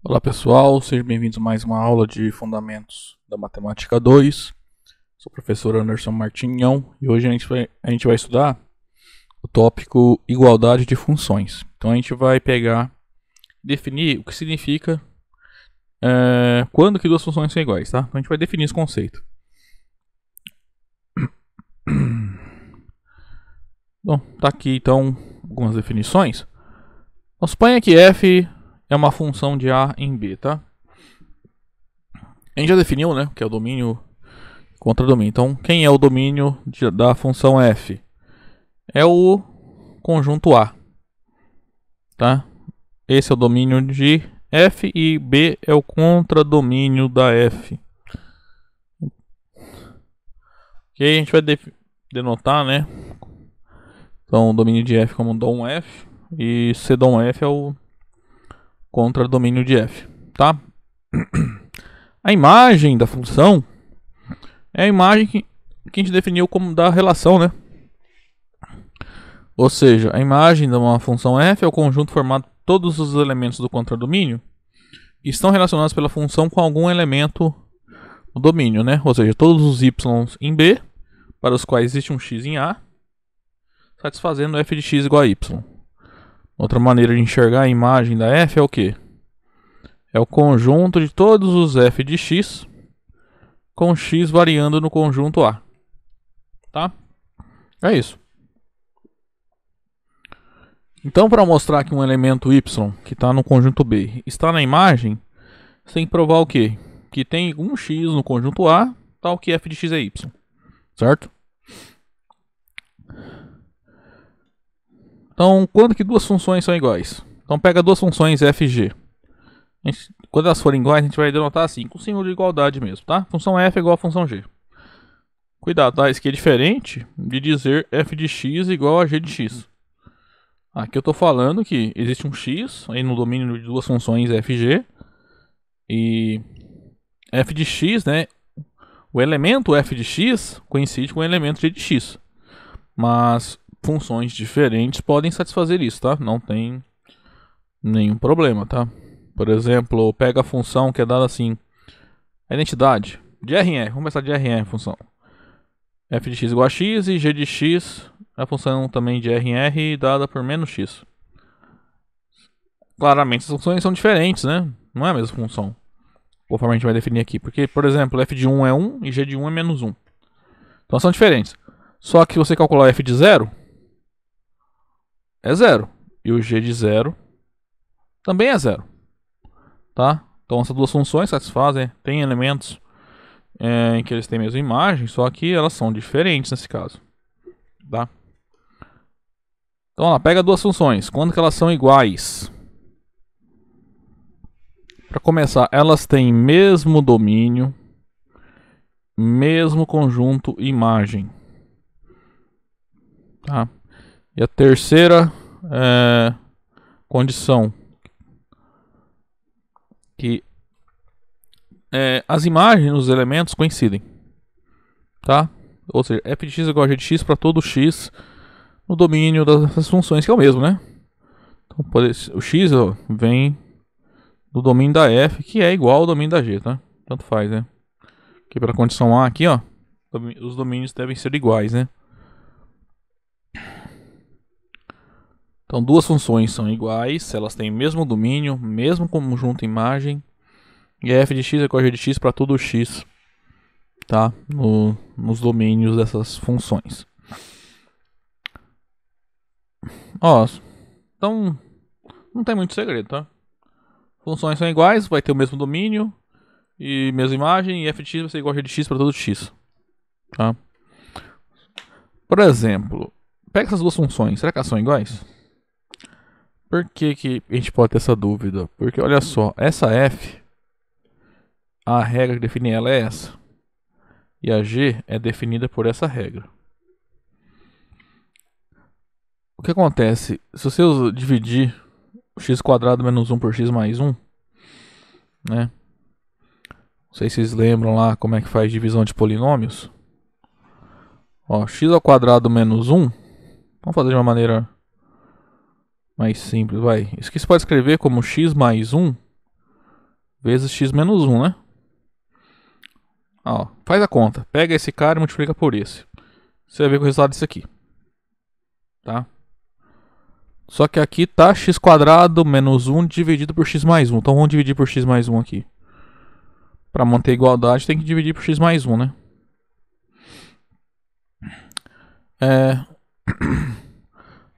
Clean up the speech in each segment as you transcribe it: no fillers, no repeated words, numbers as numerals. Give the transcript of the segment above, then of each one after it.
Olá pessoal, sejam bem-vindos a mais uma aula de Fundamentos da Matemática 2. Sou o professor Anderson Martinhão e hoje a gente vai estudar o tópico igualdade de funções. Então a gente vai definir o que significa quando que duas funções são iguais, tá? Então a gente vai definir esse conceito. Bom, tá aqui então algumas definições. Então, suponha que f é uma função de A em B, tá? A gente já definiu, né, que é o domínio contra domínio. Então, quem é o domínio da função f? É o conjunto A, tá? Esse é o domínio de f e B é o contradomínio da f. Ok, a gente vai denotar, né? Então, o domínio de f como dom f e c dom f é o contradomínio de f, tá? A imagem da função é a imagem que a gente definiu como da relação, né? Ou seja, a imagem de uma função f é o conjunto formado por todos os elementos do contradomínio que estão relacionados pela função com algum elemento do domínio, né? Ou seja, todos os y em B, para os quais existe um x em A, satisfazendo f de x igual a y. Outra maneira de enxergar a imagem da f é o quê? É o conjunto de todos os f de x com x variando no conjunto A. Tá? É isso. Então, para mostrar que um elemento y que está no conjunto B está na imagem, você tem que provar o quê? Que tem um x no conjunto A, tal que f de x é y. Certo? Então, quando que duas funções são iguais? Então, pega duas funções f e g. Quando elas forem iguais, a gente vai denotar assim, com símbolo de igualdade mesmo, tá? Função f é igual a função g. Cuidado, tá? Isso aqui é diferente de dizer f de x igual a g de x. Aqui eu estou falando que existe um x aí no domínio de duas funções f e g. E f de x, né? O elemento f de x coincide com o elemento g de x. Mas funções diferentes podem satisfazer isso, tá? Não tem nenhum problema, tá? Por exemplo, pega a função que é dada assim, a identidade de RR, vamos começar de RR a função. F de x igual a x e g de x é a função também de RR dada por menos x. Claramente as funções são diferentes, né? Não é a mesma função, conforme a gente vai definir aqui. Porque, por exemplo, f de 1 é 1 e g de 1 é menos 1. Então são diferentes. Só que se você calcular f de 0, é 0. E o g de 0 também é 0. Tá? Então essas duas funções satisfazem, tem elementos em que eles têm a mesma imagem, só que elas são diferentes nesse caso. Tá? Então lá, pega duas funções, quando que elas são iguais? Para começar, elas têm mesmo domínio, mesmo conjunto imagem. Tá? E a terceira condição, que as imagens dos elementos coincidem, tá? Ou seja, f de x igual a g de x para todo x no domínio dessas funções, que é o mesmo, né? Então, o x vem do domínio da f, que é igual ao domínio da g, tá? Tanto faz, né? Aqui para a condição A, aqui, ó, os domínios devem ser iguais, né? Então, duas funções são iguais se elas têm mesmo domínio, mesmo conjunto imagem, e f de x é igual a g de x para todo x, tá? Nos domínios dessas funções. Ó, então não tem muito segredo, tá? Funções são iguais, vai ter o mesmo domínio e mesma imagem, e f de x vai ser igual a g de x para todo x, tá? Por exemplo, pega essas duas funções, será que elas são iguais? Por que a gente pode ter essa dúvida? Porque olha só, essa f, a regra que define ela é essa. E a g é definida por essa regra. O que acontece? Se você dividir o x² menos 1 por x mais 1, né? Não sei se vocês lembram lá como é que faz divisão de polinômios. Ó, x² menos 1, vamos fazer de uma maneira mais simples, vai. Isso aqui você pode escrever como x mais 1 vezes x menos 1, né? Ó, faz a conta. Pega esse cara e multiplica por esse. Você vai ver o resultado disso aqui. Tá? Só que aqui tá x quadrado menos 1 dividido por x mais 1. Então vamos dividir por x mais 1 aqui. Para manter a igualdade tem que dividir por x mais 1, né?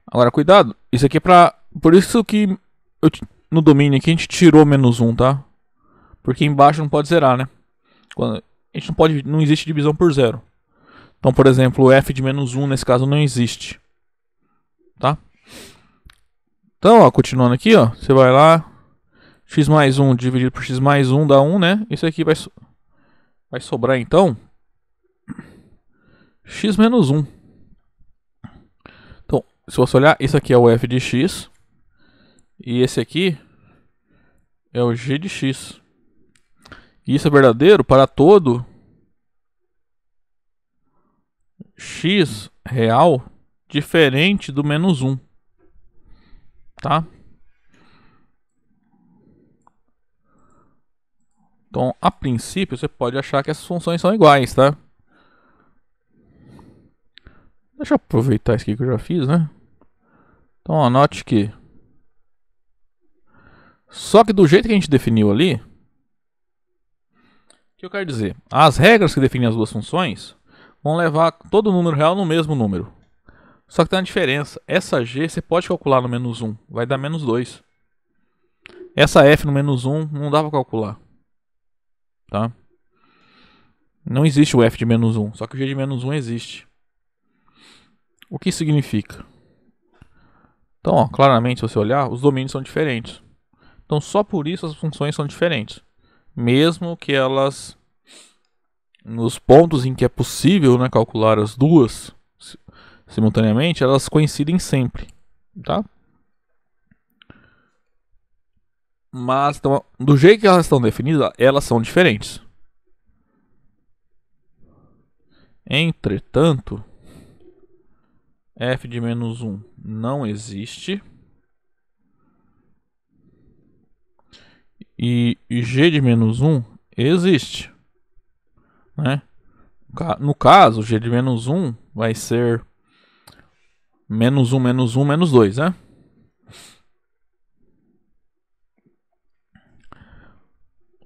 Agora, cuidado. Isso aqui é pra... Por isso que no domínio aqui a gente tirou menos 1, tá? Porque embaixo não pode zerar, né? A gente não pode... Não existe divisão por zero. Então, por exemplo, o f de menos 1 nesse caso não existe. Tá? Então, ó, continuando aqui, ó. Você vai lá. X mais 1 dividido por x mais 1 dá 1, né? Isso aqui vai sobrar, então, x menos 1. Então, se você olhar, isso aqui é o f de x. E esse aqui é o g de x. E isso é verdadeiro para todo x real diferente do menos 1. Tá? Então, a princípio, você pode achar que essas funções são iguais, tá? Deixa eu aproveitar isso aqui que eu já fiz, né? Então, anote que... Só que do jeito que a gente definiu ali... O que eu quero dizer? As regras que definem as duas funções vão levar todo número real no mesmo número. Só que tem uma diferença. Essa g você pode calcular no menos 1. Vai dar menos 2. Essa f no menos 1 não dá pra calcular. Tá? Não existe o f de menos 1. Só que o g de menos 1 existe. O que significa? Então, ó, claramente, se você olhar, os domínios são diferentes. Então, só por isso as funções são diferentes. Mesmo que elas, nos pontos em que é possível, né, calcular as duas simultaneamente, elas coincidem sempre. Tá? Mas, então, do jeito que elas estão definidas, elas são diferentes. Entretanto, f de menos 1 não existe. E g de menos 1 existe. Né? No caso, g de menos 1 vai ser menos 1, menos 1, menos 2, né?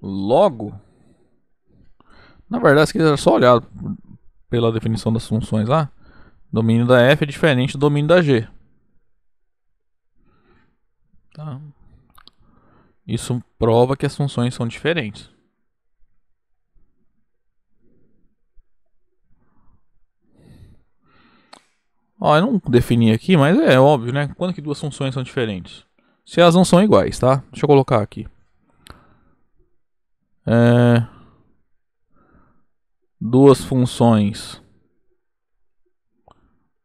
Logo, na verdade, se quiser só olhar pela definição das funções lá, o domínio da f é diferente do domínio da g. Tá? Isso prova que as funções são diferentes. Ó, eu não defini aqui, mas é óbvio, né? Quando que duas funções são diferentes? Se elas não são iguais, tá? Deixa eu colocar aqui. Duas funções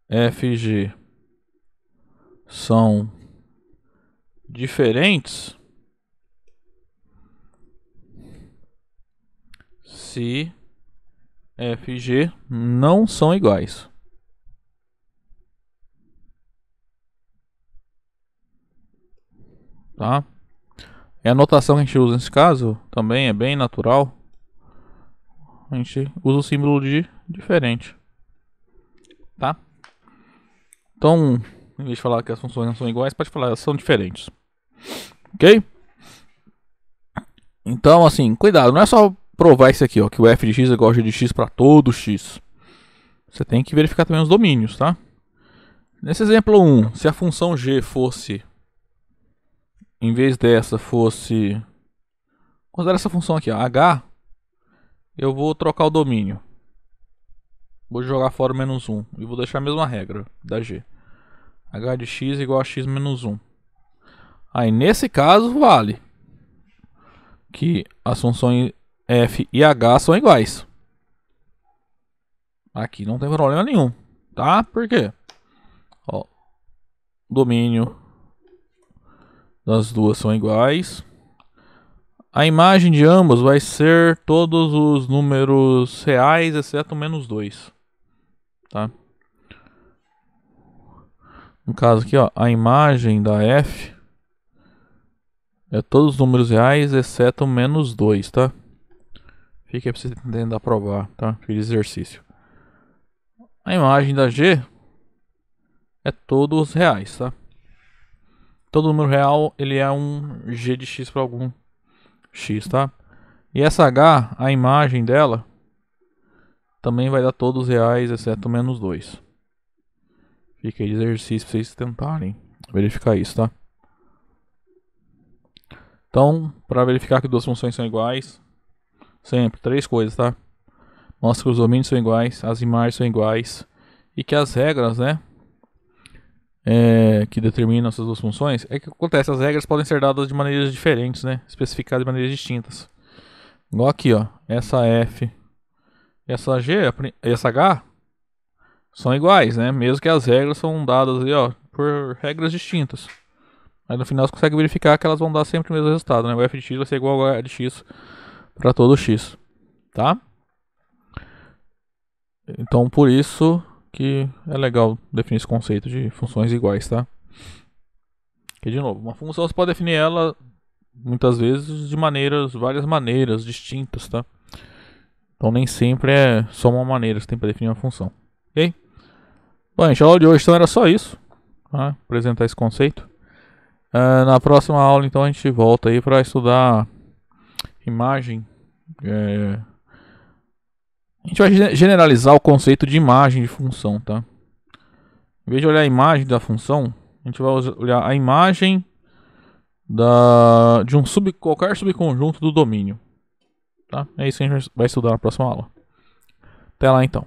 f(g) são diferentes se f(g) não são iguais. Tá? E a notação que a gente usa nesse caso também é bem natural. A gente usa o símbolo de diferente. Tá? Então, em vez de falar que as funções não são iguais, pode falar que elas são diferentes. Ok? Então, assim, cuidado. Não é só provar isso aqui, ó, que o f de x é igual a g de x para todo x. Você tem que verificar também os domínios, tá? Nesse exemplo 1, se a função g fosse... Em vez dessa fosse... Considera essa função aqui, ó, h. Eu vou trocar o domínio. Vou jogar fora o menos 1. E vou deixar a mesma regra da g. H de x igual a x menos 1. Aí, nesse caso, vale que as funções f e h são iguais. Aqui não tem problema nenhum. Tá? Por quê? Ó, o domínio das duas são iguais. A imagem de ambos vai ser todos os números reais, exceto menos 2. Tá? No caso aqui, ó, a imagem da f É todos os números reais, exceto menos 2, tá? Fica aí pra você tentar provar, tá? Aquele exercício. A imagem da G é todos reais, tá? Todo número real, ele é um G de X para algum X, tá? E essa H, a imagem dela, também vai dar todos reais, exceto menos 2. Fica aí de exercício pra vocês tentarem verificar isso, tá? Então, para verificar que duas funções são iguais, sempre 3 coisas, tá? Mostra que os domínios são iguais, as imagens são iguais e que as regras, né, que determinam essas duas funções, é que acontece, as regras podem ser dadas de maneiras diferentes, né, especificadas de maneiras distintas. Igual aqui, ó, essa F e essa G e essa H são iguais, né, mesmo que as regras são dadas aí, ó, por regras distintas. Aí no final você consegue verificar que elas vão dar sempre o mesmo resultado, né, o F de X vai ser igual a H de X para todo X, tá? Então por isso que é legal definir esse conceito de funções iguais, tá? Que de novo, uma função você pode definir ela muitas vezes de várias maneiras distintas, tá? Então nem sempre é só uma maneira que você tem para definir uma função, ok? Bom, gente, a aula de hoje então era só isso, tá? Apresentar esse conceito. Na próxima aula então a gente volta aí para estudar imagem. A gente vai generalizar o conceito de imagem de função, tá? Em vez de olhar a imagem da função, a gente vai olhar a imagem de qualquer subconjunto do domínio, tá? É isso que a gente vai estudar na próxima aula. Até lá então.